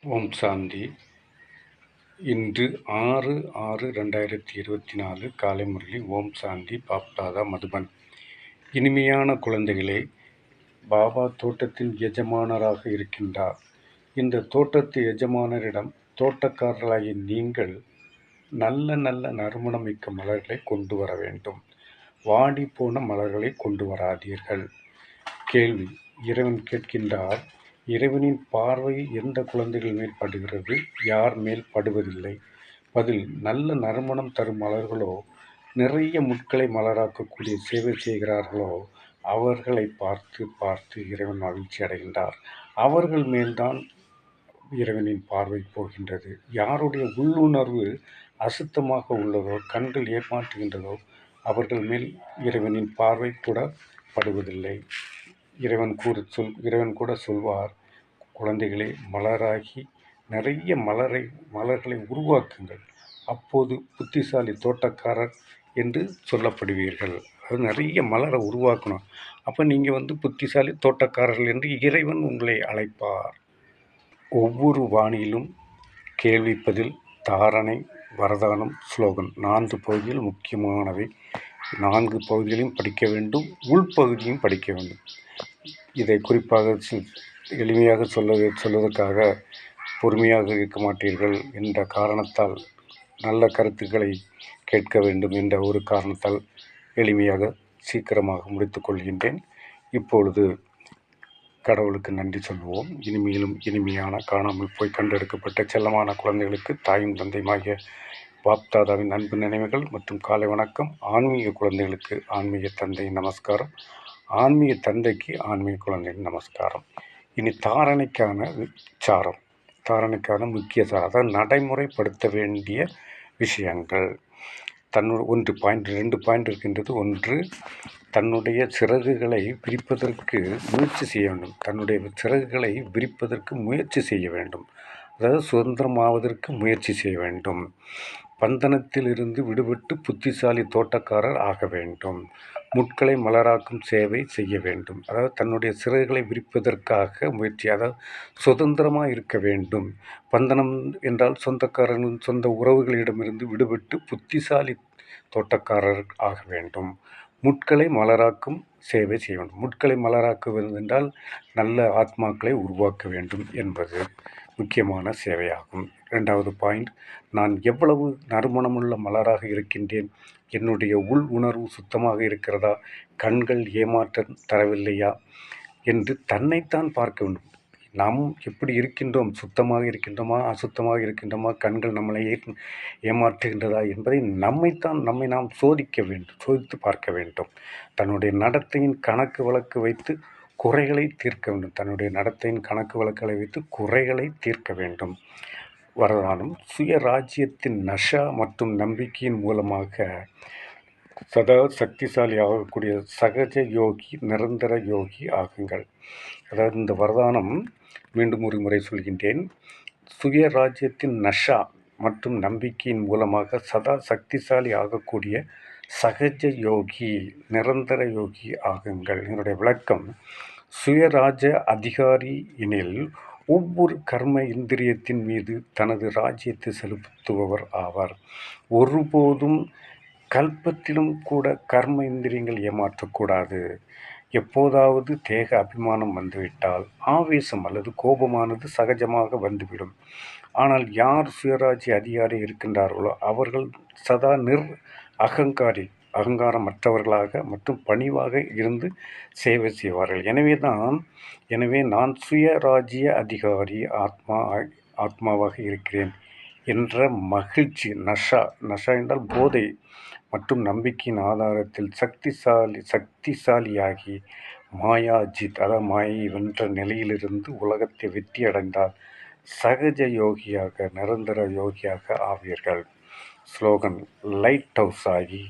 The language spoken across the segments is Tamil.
ஓம் சாந்தி. இன்று 6/6/2024 காலை முரளி. ஓம் சாந்தி. பாப்தாதா, மதுபன். இனிமையான குழந்தைகளே, பாபா தோட்டத்தின் எஜமானராக இருக்கின்றார். இந்த தோட்டத்து எஜமானரிடம் தோட்டக்காரர்களாகிய நீங்கள் நல்ல நல்ல நறுமணமிக்க மலர்களை கொண்டு வர வேண்டும். வாடி போன மலர்களை கொண்டு வராதீர்கள். கேள்வி. இறைவன் கேட்கின்றார், இறைவனின் பார்வை எந்த குழந்தைகள் மேல் படுகிறது, யார் மேல் படுவதில்லை? பதில். நல்ல நறுமணம் தரும் மலர்களோ, நிறைய முட்களை மலராக்கக்கூடிய சேவை செய்கிறார்களோ, அவர்களை பார்த்து பார்த்து இறைவன் மகிழ்ச்சி அடைகின்றார். அவர்கள் மேல்தான் இறைவனின் பார்வை போகின்றது. யாருடைய உள்ளுணர்வு அசுத்தமாக உள்ளதோ, கண்கள் ஏமாற்றுகின்றதோ, அவர்கள் மேல் இறைவனின் பார்வை கூட படுவதில்லை. இறைவன் கூட சொல்வார், குழந்தைகளே, மலராகி நிறைய மலர்களை உருவாக்குங்கள். அப்போது புத்திசாலி தோட்டக்காரர் என்று சொல்லப்படுவீர்கள். அது நிறைய மலரை உருவாக்கணும். அப்போ நீங்கள் புத்திசாலி தோட்டக்காரர்கள் என்று இறைவன் உங்களை அழைப்பார். ஒவ்வொரு வானிலும் கேள்வி, பதில், தாரணை, வரதானம், ஸ்லோகன் 4 பகுதிகள் முக்கியமானவை. 4 பகுதிகளையும் படிக்க வேண்டும், உள்பகுதியும் படிக்க வேண்டும். இதை குறிப்பாக எளிமையாக சொல்வதற்காக பொறுமையாக இருக்க மாட்டீர்கள் என்ற காரணத்தால், நல்ல கருத்துக்களை கேட்க வேண்டும் என்ற ஒரு காரணத்தால் எளிமையாக சீக்கிரமாக முடித்துக் கொள்கின்றேன். இப்பொழுது கடவுளுக்கு நன்றி சொல்வோம். இனிமேலும் இனிமையான, காணாமல் போய் கண்டெடுக்கப்பட்ட செல்லமான குழந்தைகளுக்கு தாயும் தந்தையுமாகிய பாப்தாதாவின் அன்பு நினைவுகள் மற்றும் காலை வணக்கம். ஆன்மீக குழந்தைகளுக்கு ஆன்மீக தந்தை நமஸ்காரம், ஆன்மீக தந்தைக்கு ஆன்மீக குழந்தைகள் நமஸ்காரம். இனி தாரணைக்கான சாரம், தாரணைக்கான முக்கிய சாரம், அதாவது நடைமுறைப்படுத்த வேண்டிய விஷயங்கள். 2 பாயிண்ட் இருக்கின்றது. 1, தன்னுடைய சிறகுகளை விரிப்பதற்கு முயற்சி செய்ய வேண்டும். தன்னுடைய சிறகுகளை விரிப்பதற்கு முயற்சி செய்ய வேண்டும். அதாவது சுதந்திரமாவதற்கு முயற்சி செய்ய வேண்டும். பந்தனத்தில் இருந்து விடுபட்டு புத்திசாலி தோட்டக்காரர் ஆக வேண்டும். முட்களை மலராக்கும் சேவை செய்ய வேண்டும். அதாவது தன்னுடைய சிறகுகளை விரிப்பதற்காக முயற்சி, அதாவது சுதந்திரமாக இருக்க வேண்டும். பந்தனம் என்றால் சொந்த உறவுகளிடமிருந்து விடுபட்டு புத்திசாலி தோட்டக்காரர் ஆக வேண்டும். முட்களை மலராக்கும் சேவை செய்ய வேண்டும். முட்களை மலராக்குவது என்றால் நல்ல ஆத்மாக்களை உருவாக்க வேண்டும் என்பது முக்கியமான சேவையாகும். 2வது பாயிண்ட், நான் எவ்வளவு நறுமணமுள்ள மலராக இருக்கின்றேன், என்னுடைய உள் உணர்வு சுத்தமாக இருக்கிறதா, கண்கள் ஏமாற்ற தரவில்லையா என்று தன்னைத்தான் பார்க்க வேண்டும். நாம் எப்படி இருக்கின்றோம், சுத்தமாக இருக்கின்றோமா, அசுத்தமாக இருக்கின்றோமா, கண்கள் நம்மளை ஏமாற்றுகின்றதா என்பதை நம்மை நாம் சோதித்து பார்க்க வேண்டும். தன்னுடைய நடத்தையின் கணக்கு வழக்கு வைத்து குறைகளை தீர்க்க வேண்டும். தன்னுடைய நடத்தையின் கணக்கு வழக்குகளை வைத்து குறைகளை தீர்க்க வேண்டும். வரதானம். சுயராஜ்யத்தின் நஷா மற்றும் நம்பிக்கையின் மூலமாக சதா சக்திசாலி ஆகக்கூடிய சகஜ யோகி, நிரந்தர யோகி ஆகுங்கள். அதாவது இந்த வரதானம் மீண்டும் ஒரு முறை சொல்கின்றேன். சுயராஜ்யத்தின் நஷா மற்றும் நம்பிக்கையின் மூலமாக சதா சக்திசாலி ஆகக்கூடிய சகஜ யோகி, நிரந்தர யோகி ஆகுங்கள். என்னுடைய விளக்கம், சுயராஜ அதிகாரி எனில் ஒவ்வொரு கர்ம இந்திரியத்தின் மீது தனது ராஜ்யத்தை செலுத்துபவர் ஆவார். ஒருபோதும் கல்பத்திலும் கூட கர்ம இந்திரியங்கள் ஏமாற்றக்கூடாது. எப்போதாவது தேக அபிமானம் வந்துவிட்டால் ஆவேசம் அல்லது கோபமானது சகஜமாக வந்துவிடும். ஆனால் யார் சுயராஜ்ய அதிகாரி இருக்கின்றார்களோ அவர்கள் சதா அகங்காரமற்றவர்களாக மற்றும் பணிவாக இருந்து சேவை செய்வார்கள். எனவே நான் சுயராஜ்ய அதிகாரி ஆத்மாவாக இருக்கிறேன் என்ற மகிழ்ச்சி, நஷா என்றால் போதை மற்றும் நம்பிக்கையின் ஆதாரத்தில் சக்திசாலியாகி மாயாஜித், அதாவது மாயை வென்ற நிலையிலிருந்து உலகத்தை வெற்றி அடைந்தால் சகஜ யோகியாக, நிரந்தர யோகியாக ஆவீர்கள். ஸ்லோகன். லைட் ஹவுஸ் ஆகி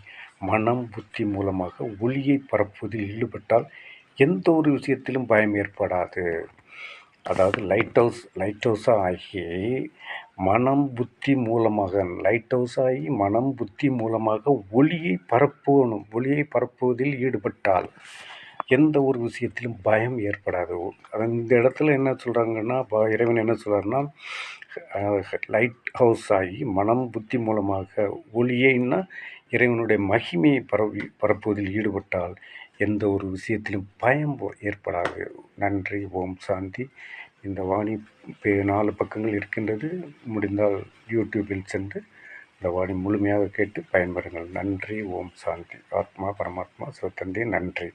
மனம் புத்தி மூலமாக ஒளியை பரப்புவதில் ஈடுபட்டால் எந்த ஒரு விஷயத்திலும் பயம் ஏற்படாது. அதாவது லைட் ஹவுஸாக ஆகி மனம் புத்தி மூலமாக ஒளியை பரப்புவதில் ஈடுபட்டால் எந்த ஒரு விஷயத்திலும் பயம் ஏற்படாது. இந்த இடத்துல என்ன சொல்கிறாங்கன்னா, இறைவன் என்ன சொல்கிறாருன்னா, லைட் ஹவுஸ் ஆகி மனம் புத்தி மூலமாக ஒளியைன்னா இறைவனுடைய மகிமையை பரப்புவதில் ஈடுபட்டால் எந்த ஒரு விஷயத்திலும் பயம் ஏற்படாது. நன்றி. ஓம் சாந்தி. இந்த வாணி 4 பக்கங்கள் இருக்கின்றது. முடிந்தால் யூடியூபில் சென்று இந்த வாணி முழுமையாக கேட்டு பயன்பெறுங்கள். நன்றி. ஓம் சாந்தி. ஆத்மா பரமாத்மா சிவத்தந்தை. நன்றி.